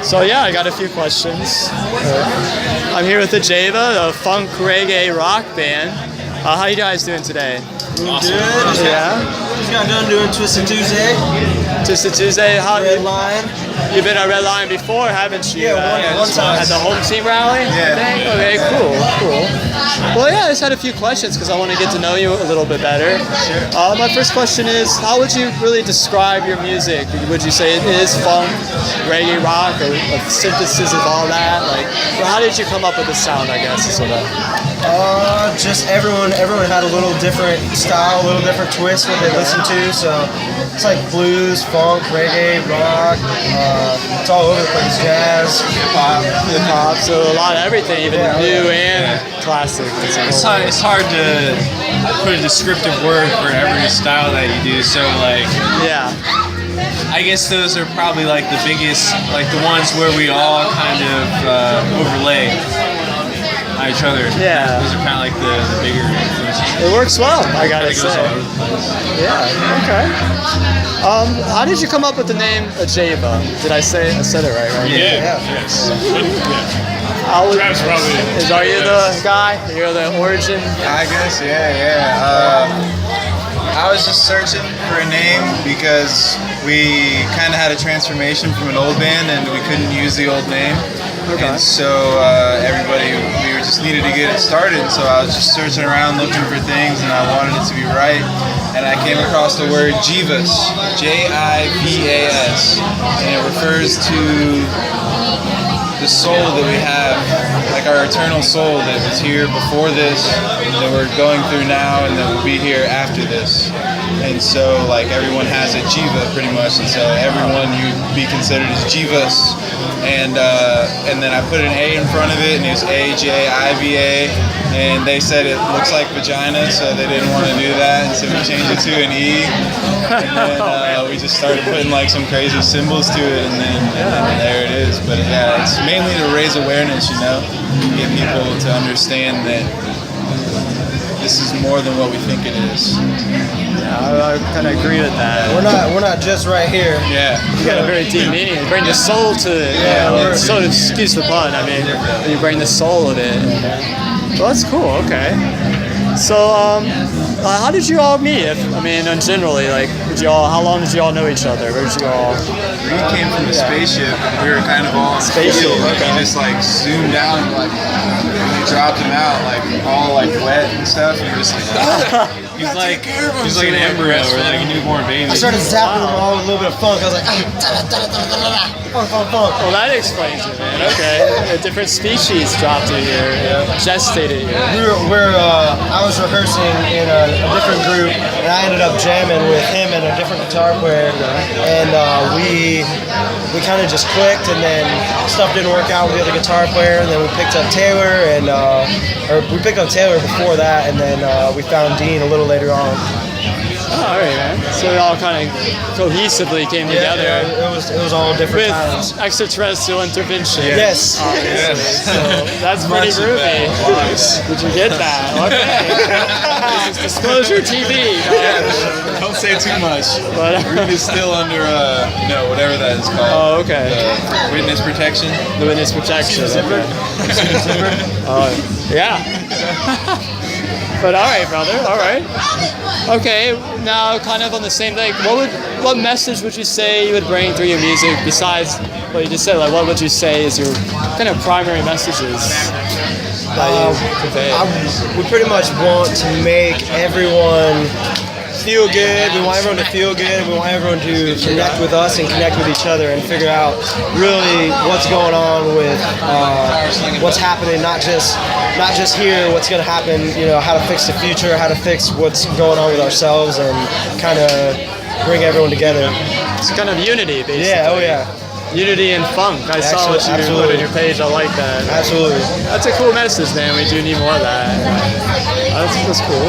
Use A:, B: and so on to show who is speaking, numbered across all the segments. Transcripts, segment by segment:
A: So yeah, I got a few questions. I'm here with Ajeva, a funk reggae rock band. How you guys doing today?
B: Awesome.
C: Good.
A: Yeah.
C: Just got done doing Twisted Tuesday.
A: Twisted Tuesday.
C: Red Line.
A: You've been at Red Line before, haven't you?
C: Yeah, one time.
A: At the home team rally?
B: Yeah.
A: Okay, cool. Well, yeah, I just had a few questions because I want to get to know you a little bit better.
B: Sure.
A: My first question is, how would you really describe your music? Would you say it is funk, reggae, rock, or a synthesis of all that? Like, well, how did you come up with the sound, I guess, sort of?
C: Just everyone had a little different style, a little different twist what they listen to. So it's like blues, funk, reggae, rock. It's all over the place. Jazz,
A: Hip hop, so a lot of everything, even new and classic.
B: It's hard to put a descriptive word for every style that you do. So like,
A: Yeah.
B: I guess those are probably like the biggest, like the ones where we all kind of overlay on each other.
A: Yeah.
B: Those are kind of like the bigger influences.
A: It works well, I gotta
B: It goes
A: say.
B: all over the place.
A: Yeah, okay. How did you come up with the name Ajeva? Did I said it right?
B: Yeah.
D: Yes.
A: How would-
D: Travis probably.
A: Are you the guy? You're the origin?
E: I guess, yeah. I was just searching for a name because we kind of had a transformation from an old band and we couldn't use the old name.
A: Okay.
E: And so we just needed to get it started. So I was just searching around looking for things and I wanted it to be right. And I came across the word Jivas, Jivas, and it refers to the soul that we have, like our eternal soul that was here before this, that we're going through now, and that will be here after this. And so, like, everyone has a jiva pretty much, and so everyone you'd be considered as jivas. And then I put an A in front of it, and it was AJIVA, and they said it looks like vagina, so they didn't want to do that, and so we changed it to an E. And then we just started putting like some crazy symbols to it, and then there it is. But yeah, it's mainly to raise awareness, get people to understand that this is more than what we think it is.
A: Yeah, I kind of agree with that.
C: We're not just right here.
E: Yeah.
A: You got a very deep meaning. You bring the soul to it.
C: Yeah,
A: So excuse the pun. I mean, you bring the soul of it. Well, that's cool. Okay. So, how did you all meet? Generally, like, how long did you all know each other? Where did you all?
E: We came from a spaceship. We were kind of all
A: Spaceship, okay.
E: We just like zoomed down and like we dropped him out like all like wet and stuff. And we were just like,
B: He's like an embryo or like a newborn baby.
C: I started zapping them all with a little bit of funk. I was like, funk.
A: Well, that explains it, man. Okay. A different species dropped it here, gestated here.
C: I was rehearsing in a different group, and I ended up jamming with him and a different guitar player, and we kind of just clicked, and then stuff didn't work out with the other guitar player, and then we picked up Taylor, or we picked up Taylor before that, and then we found Dean a little later on.
A: Oh, all right, man. So it all kind of cohesively came together.
C: Yeah, it was all different
A: With
C: times.
A: extraterrestrial intervention.
C: Yes.
E: yes.
A: So that's pretty groovy. Did you get that? Okay. This is Disclosure TV.
E: Don't say too much.
A: But,
E: Group is still under whatever that is called.
A: oh, okay.
E: Witness protection.
A: The witness protection. Okay. Yeah. But all right, brother. All right. Okay. Now, kind of on the same thing. What message would you say you would bring through your music besides what you just said? Like, what would you say is your kind of primary messages that you convey?
C: We pretty much want to make everyone feel good. We want everyone to feel good. We want everyone to connect with us and connect with each other and figure out really what's going on with what's happening. Not just here. What's going to happen? How to fix the future. How to fix what's going on with ourselves, and kind of bring everyone together.
A: It's kind of unity, basically.
C: Yeah. Oh yeah.
A: Unity and funk. I saw what you put on your page. I like that.
C: Absolutely.
A: That's a cool message, man. We do need more of that. That's cool.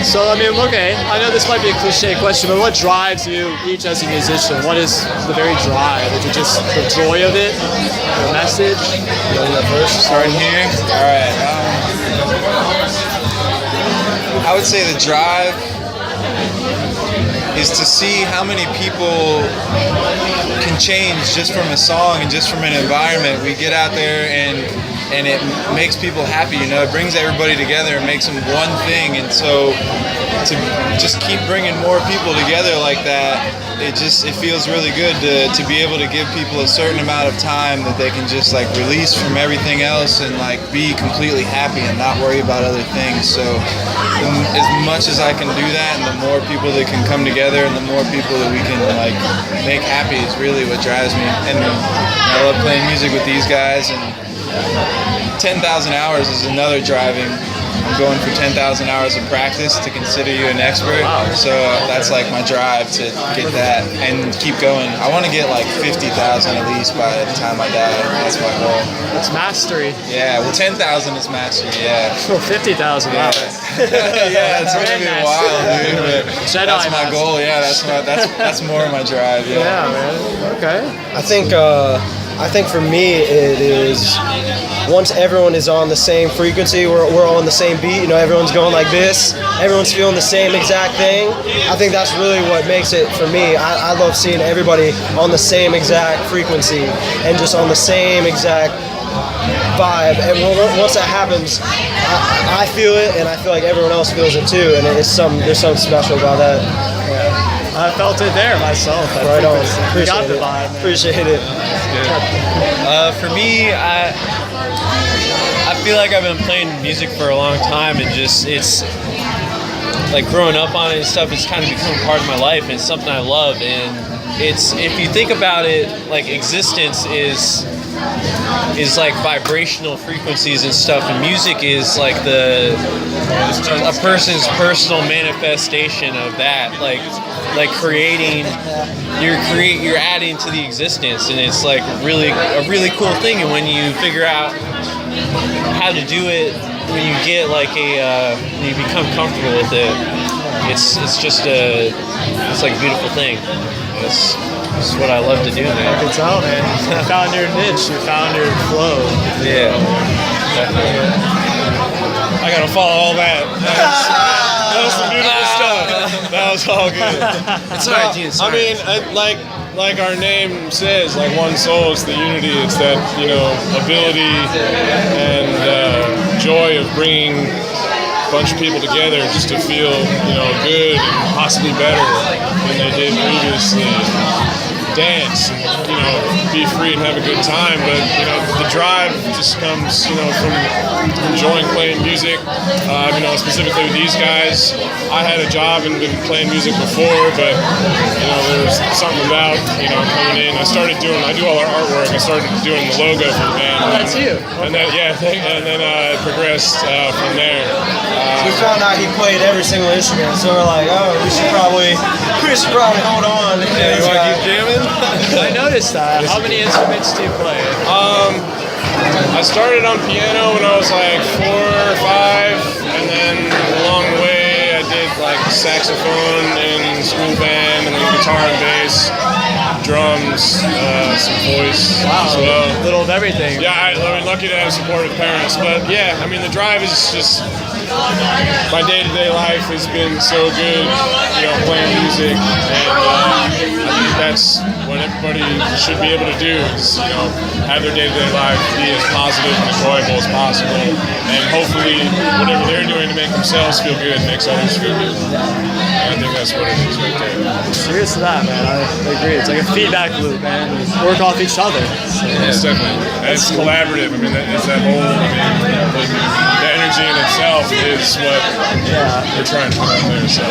A: So, okay, I know this might be a cliche question, but what drives you each as a musician? What is the very drive? Is it just the joy of it? The message?
E: Starting here. All right. I would say the drive is to see how many people can change just from a song and just from an environment. We get out there and it makes people happy, you know, it brings everybody together and makes them one thing. And so to just keep bringing more people together like that, it feels really good to be able to give people a certain amount of time that they can just like release from everything else and like be completely happy and not worry about other things. So as much as I can do that, and the more people that can come together and the more people that we can like make happy is really what drives me. And I love playing music with these guys, and 10,000 hours is another driving. I'm going for 10,000 hours of practice to consider you an expert.
A: Wow.
E: So that's like my drive to get that and keep going. I want to get like 50,000 at least by the time I die. That's my goal.
A: That's mastery.
E: Yeah, well, 10,000 is mastery, yeah.
A: Well, 50,000. Wow.
E: Yeah, it's gonna be wild, dude. But
A: Jedi
E: that's my
A: master.
E: goal. Yeah, that's more of my drive. Yeah.
A: Yeah, man. Okay.
C: I think for me it is, once everyone is on the same frequency, we're all on the same beat, you know, everyone's going like this, everyone's feeling the same exact thing. I think that's really what makes it for me. I love seeing everybody on the same exact frequency and just on the same exact vibe. And once that happens, I feel it, and I feel like everyone else feels it too, and there's something special about that.
A: I felt it there myself.
C: Right on.
A: You got
C: Appreciate
A: the
C: it.
A: vibe, man.
C: Appreciate it.
D: For me, I feel like I've been playing music for a long time, and just it's like growing up on it and stuff. It's kind of become part of my life, and it's something I love. And it's, if you think about it, like existence is like vibrational frequencies and stuff, and music is like a person's personal manifestation of that, like creating, you're adding to the existence, and it's like a really cool thing. And when you figure out how to do it, when you get like when you become comfortable with it, it's like a beautiful thing. It's what I love to do, man.
A: I can tell, man. You found your niche. You found your flow.
D: Yeah, definitely.
F: I gotta follow all that. That was some beautiful stuff. That was all good.
D: It's all right, Gene.
F: I mean, like our name says, like one soul, it's the unity. It's that, you know, ability and joy of bringing a bunch of people together just to feel, you know, good and possibly better than they did previously. Dance and, you know, be free and have a good time, but, you know, the drive just comes, you know, from enjoying playing music. You know, specifically with these guys, I had a job and been playing music before, but, you know, there was something about, you know, coming in. I do all our artwork. I started doing the logo for the band.
A: Oh, that's you.
F: And then, and then I progressed from there.
C: We found out he played every single instrument, so we're like, oh, we should probably hold on.
F: Yeah, you want to keep jamming?
A: I noticed that. How many instruments do you play?
F: I started on piano when I was like 4 or 5, and then along the way I did like saxophone in school band, and then guitar and bass, drums, some voice as well.
A: A little of everything.
F: Yeah, I mean, lucky to have supportive parents, but yeah, I mean, the drive is just, my day-to-day life has been so good, you know, playing music, and I think that's what everybody should be able to do is, you know, have their day-to-day life be as positive and enjoyable as possible, and hopefully whatever they're doing to make themselves feel good makes others feel good. And I think that's what it is right there.
A: Serious to that, man. I agree. It's like a feedback loop, man. We work off each other. So,
F: It's definitely, and it's collaborative. I mean, it's that whole, the energy in itself is what we're trying to put out there. So,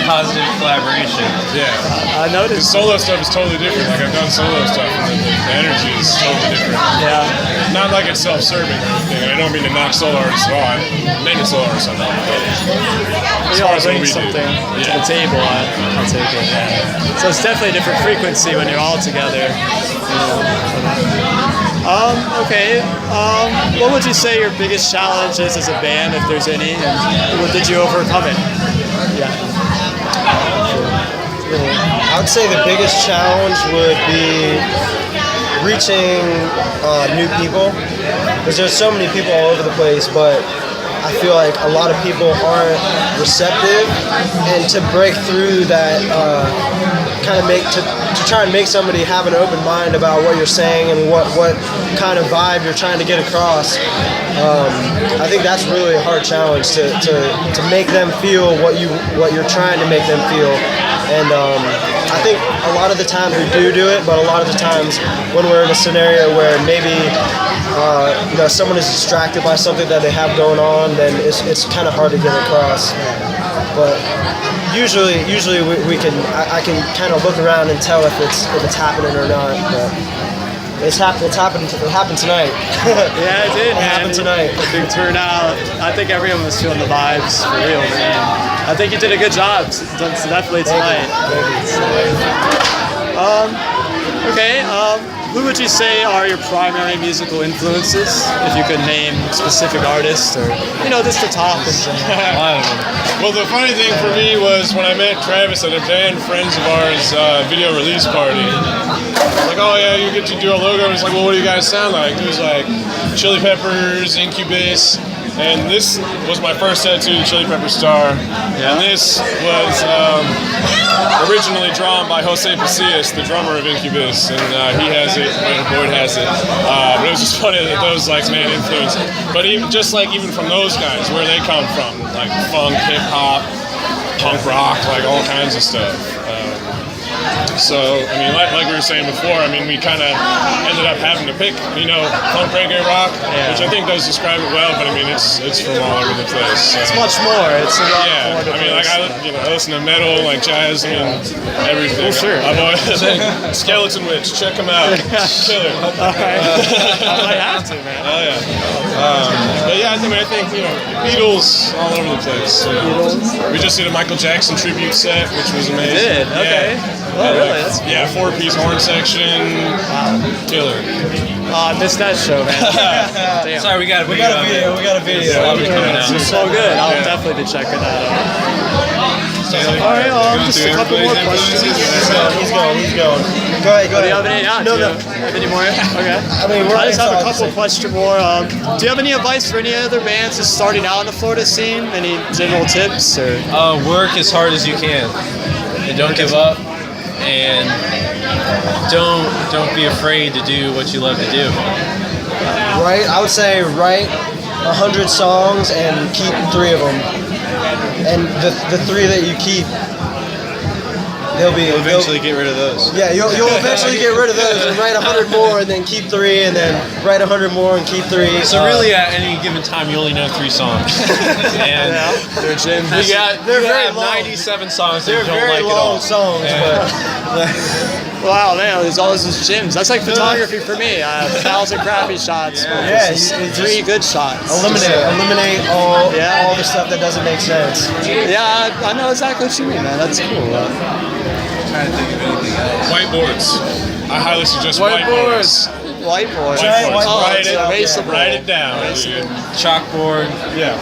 D: Positive collaboration.
F: yeah.
A: I noticed.
F: Solo stuff is totally different. Like, I've done solo stuff, and the energy is totally different.
A: Yeah.
F: Not like it's self-serving or anything. And I don't mean to knock solo artists off. Many solo artists on that.
A: We all bring something to the table. I'll take it. Yeah. So it's definitely a different frequency when you're all together. Okay. What would you say your biggest challenge is as a band, if there's any, and what did you overcome it? Yeah.
C: I would say the biggest challenge would be reaching new people, because there's so many people all over the place, but I feel like a lot of people aren't receptive, and to break through that, kind of to try and make somebody have an open mind about what you're saying and what kind of vibe you're trying to get across. I think that's really a hard challenge to make them feel what you're trying to make them feel. And I think a lot of the times we do it, but a lot of the times when we're in a scenario where maybe someone is distracted by something that they have going on, then it's kind of hard to get across. But usually I can kind of look around and tell if it's happening or not. But it happened tonight.
A: Yeah, it did,
C: It happened tonight.
A: A big turnout. I think everyone was feeling the vibes for real, man. I think you did a good job, definitely tonight. Okay, who would you say are your primary musical influences? If you could name specific artists, or just the top.
F: Well, the funny thing for me was when I met Travis at a band friends of ours video release party. Like, oh yeah, you get to do a logo. It's like, well, what do you guys sound like? It was like Chili Peppers, Incubus, and this was my first tattoo, Chili Pepper Star. Yeah. And this was originally drawn by Jose Pasillas, the drummer of Incubus, and he has it, Boyd has it. But it was just funny that those main influence. But even from those guys, where they come from, like funk, hip hop, punk rock, like all kinds of stuff. So, I mean, like we were saying before, I mean, we kind of ended up having to pick, funk, reggae, rock, which I think does describe it well, but I mean, it's from all over the place. So.
A: It's much more. It's a lot more.
F: I mean, I listen to metal, like jazz, and everything.
A: Oh, sure.
F: I've always Skeleton Witch, check them out. Killer.
A: All right. I might have to, man.
F: Oh, yeah. But yeah, I think, Beatles all over the place. We just did a Michael Jackson tribute set, which was amazing.
A: You did? Okay.
F: Yeah.
A: Oh, really? That's cool.
F: Yeah, 4-piece horn section. Wow. Killer.
A: I missed that show, man. Damn.
D: Sorry, we got a video.
A: I'll be coming out. It's so good. I'll definitely be checking that out. All right, just a couple more questions.
C: He's going. Go ahead.
A: Do you have any? No. Any more? Okay. I just have a couple questions more. Do you have any advice for any other bands just starting out in the Florida scene? Any general tips or?
D: Work as hard as you can, and don't give up, and don't be afraid to do what you love to do.
C: I would say write 100 songs and keep 3 of them. And the 3 that you keep,
E: You'll eventually get rid of those.
C: Yeah, you'll eventually get rid of those and write 100 more and then keep 3 and then write 100 more and keep 3.
D: So really, at any given time, you only know 3 songs. And
A: they're gems.
C: They're very long.
D: 97 songs.
C: They're
D: that you don't
C: very
D: like
C: long
D: at all.
C: songs, but
A: wow, man, there's always these gems. That's like photography for me. I have 1,000 crappy shots.
C: Yeah,
A: it's 3 good shots.
C: Eliminate all the stuff that doesn't make sense.
A: Yeah, I know exactly what you mean, man. That's cool.
E: Trying to think of anything else.
F: Whiteboards. I highly suggest whiteboards.
A: Whiteboard.
F: Write it down.
D: Chalkboard.
F: Yeah.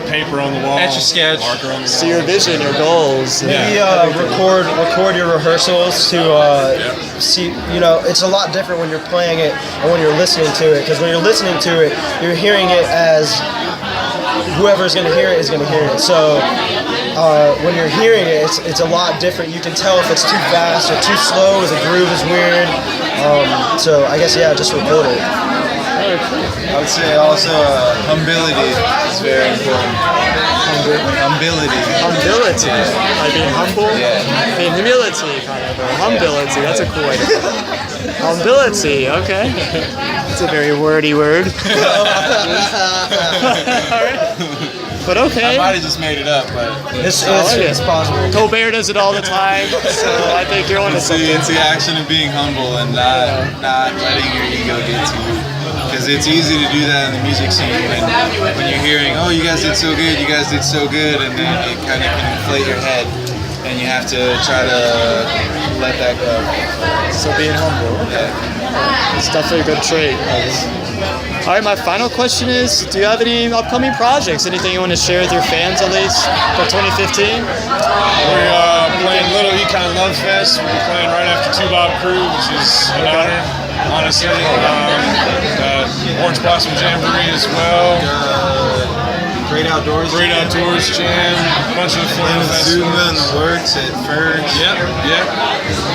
F: Paper on the wall.
D: Etch a sketch.
F: Marker on the wall.
A: See your vision, your goals.
C: Maybe record your rehearsals to see. It's a lot different when you're playing it and when you're listening to it. Because when you're listening to it, you're hearing it as whoever's going to hear it is going to hear it. So when you're hearing it, it's a lot different. You can tell if it's too fast or too slow, if the groove is weird. So I guess, just record it.
E: I would say also humility is very important. Humility.
A: Like being humble?
E: Yeah.
A: I mean, humility, kind of. Humility, that's a cool way to put it. Humility, okay. That's a very wordy word. All right. But okay.
E: I might have just made it up, but
C: It's possible.
A: Colbert does it all the time, so I think you're on to something.
E: it's the action of being humble and not letting your ego get to you. Because it's easy to do that in the music scene when you're hearing, oh, you guys did so good, and then it kind of can inflate your head, and you have to try to let that go.
A: So being humble, okay. It's definitely a good trait. All right, my final question is, do you have any upcoming projects? Anything you want to share with your fans, at least, for 2015?
F: We're playing Little Econ Love Fest. We're playing right after Two Bob Crew, which is an honor, honestly. Orange Blossom Jamboree as well.
C: Great Outdoors.
F: Great Outdoors Jam, a bunch of fun festivals.
E: Zuma and the Works at Fergs.
F: Yep.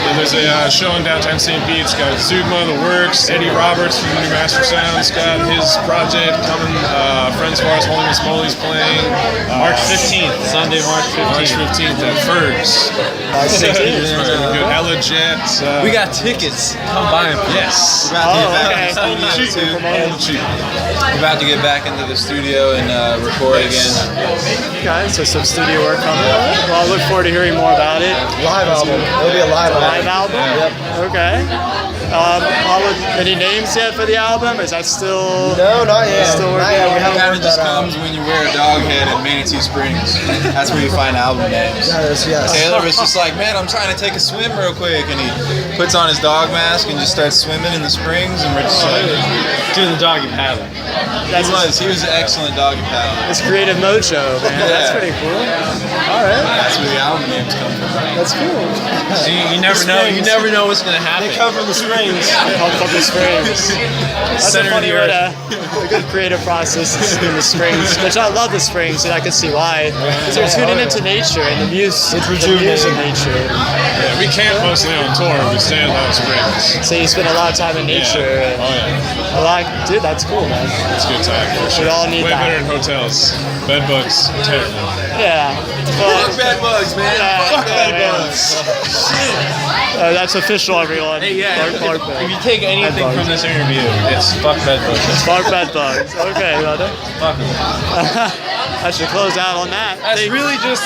F: And there's a show in downtown St. Pete. It's got Zuma, The Works, Eddie Roberts from New Master Sound's got his project coming. Friends of ours, Holy Miss Molly's playing.
D: March 15th, Sunday, March 15th.
F: March 15th at Fergs. Ella Jet.
D: We got tickets. Come buy them.
F: Yes.
E: We're about to get back
A: okay.
E: in the studio too.
F: Cheap.
E: We're about to get back into the studio and record again.
A: Okay, so some studio work coming. Well, I look forward to hearing more about it.
C: Live album. It'll be a live
A: Live
C: album.
A: album? Okay. Any names yet for the album? Is that still...
C: No, not yet.
A: Still
C: Not
A: working
C: yet.
A: on
C: We
A: it?
C: haven't
E: Kind of
C: worked
E: just
C: that out.
E: comes when you wear a dog head in Manatee Springs. That's where you find album names.
C: Yes.
E: Taylor was just like, man, I'm trying to take a swim real quick, and he puts on his dog mask and just starts swimming in the springs, and we're just like,
D: Doing the doggy paddle.
E: he was an excellent doggy paddle.
A: It's creative mojo, man. That's
E: Yeah.
A: pretty cool. All right.
E: That's where the album names come from.
A: That's cool.
D: So you never know. You never know what's gonna happen.
C: They come from the Springs.
A: Come from the springs. That's
D: Center
A: a
D: of
A: funny
D: the
A: way
D: earth.
A: to... A good creative process is in the springs, which I love the springs, and I can see why. Because you're tuning into nature and the muse of nature.
F: Yeah, we camp mostly on tour. We stay in Hot Springs.
A: So you spend a lot of time in nature. And dude, that's cool, man.
F: It's a good time for sure.
A: We all need
F: Way
A: that.
F: better in hotels. Bed bugs, terrible.
A: Yeah.
E: Fuck bed bugs, man. Fuck bed bugs.
A: That's official, everyone.
D: Hey, yeah.
A: Fuck
D: If you take anything from this interview, it's fuck bedbugs.
A: bed bugs. Okay, brother.
D: Fuck 'em.
A: I should close out on that.
D: That's really just.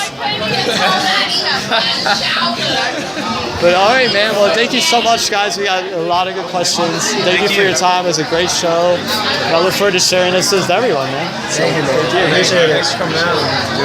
A: But all right, man. Well, thank you so much, guys. We got a lot of good questions. Thank you for your time. It was a great show. And I look forward to sharing this with everyone, man.
C: Thank you, man. Appreciate it. Thanks for coming out.